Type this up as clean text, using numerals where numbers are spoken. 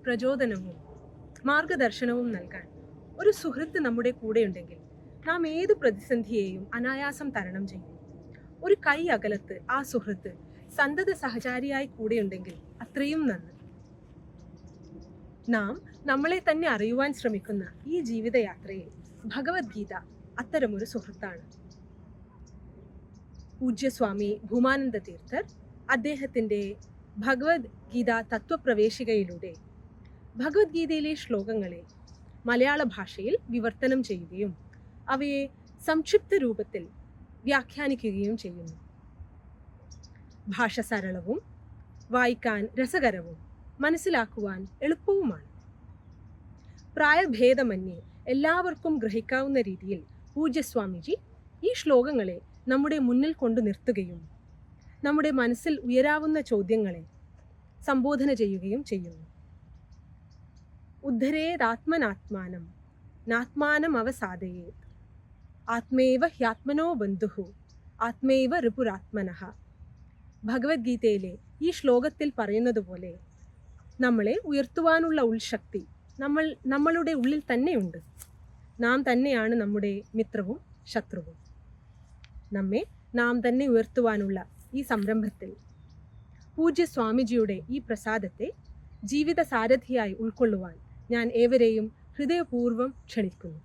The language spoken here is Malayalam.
പ്രചോദനവും മാർഗദർശനവും നൽകാൻ ഒരു സുഹൃത്ത് നമ്മുടെ കൂടെയുണ്ടെങ്കിൽ നാം ഏത് പ്രതിസന്ധിയെയും അനായാസം തരണം ചെയ്യും. ഒരു കൈ അകലത്ത് ആ സുഹൃത്ത് സന്തത സഹചാരിയായി കൂടെയുണ്ടെങ്കിൽ അത്രയും നന്ന്. നാം നമ്മളെ തന്നെ അറിയുവാൻ ശ്രമിക്കുന്ന ഈ ജീവിതയാത്രയിൽ ഭഗവത്ഗീത അത്തരമൊരു സുഹൃത്താണ്. പൂജ്യസ്വാമി ഭൂമാനന്ദ തീർത്ഥർ അദ്ദേഹത്തിൻ്റെ ഭഗവത്ഗീത തത്വപ്രവേശികയിലൂടെ ഭഗവത്ഗീതയിലെ ശ്ലോകങ്ങളെ മലയാള ഭാഷയിൽ വിവർത്തനം ചെയ്യുകയും അവയെ സംക്ഷിപ്ത രൂപത്തിൽ വ്യാഖ്യാനിക്കുകയും ചെയ്യുന്നു. ഭാഷ സരളവും വായിക്കാൻ രസകരവും മനസ്സിലാക്കുവാൻ എളുപ്പവുമാണ്. പ്രായഭേദമന്യേ എല്ലാവർക്കും ഗ്രഹിക്കാവുന്ന രീതിയിൽ പൂജ്യസ്വാമിജി ഈ ശ്ലോകങ്ങളെ നമ്മുടെ മുന്നിൽ കൊണ്ടു നിർത്തുകയും നമ്മുടെ മനസ്സിൽ ഉയരാവുന്ന ചോദ്യങ്ങളെ സംബോധന ചെയ്യുകയും ചെയ്യുന്നു. ഉദ്ധരേതാത്മനാത്മാനം നാത്മാനം അവസാദയേത് ആത്മേവ ഹ്യാത്മനോ ബന്ധുഃ ആത്മേവ രിപുരാത്മനഃ. ഭഗവത്ഗീതയിലെ ഈ ശ്ലോകത്തിൽ പറയുന്നത് പോലെ നമ്മളെ ഉയർത്തുവാനുള്ള ഉൾശക്തി നമ്മളുടെ ഉള്ളിൽ തന്നെയുണ്ട്. നാം തന്നെയാണ് നമ്മുടെ മിത്രവും ശത്രുവും. നമ്മെ നാം തന്നെ ഉയർത്തുവാനുള്ള ഈ സംരംഭത്തിൽ പൂജ്യ സ്വാമിജിയുടെ ഈ പ്രസാദത്തെ ജീവിത സാരഥിയായി ഉൾക്കൊള്ളുവാൻ ഞാൻ ഏവരെയും ഹൃദയപൂർവ്വം ക്ഷണിക്കുന്നു.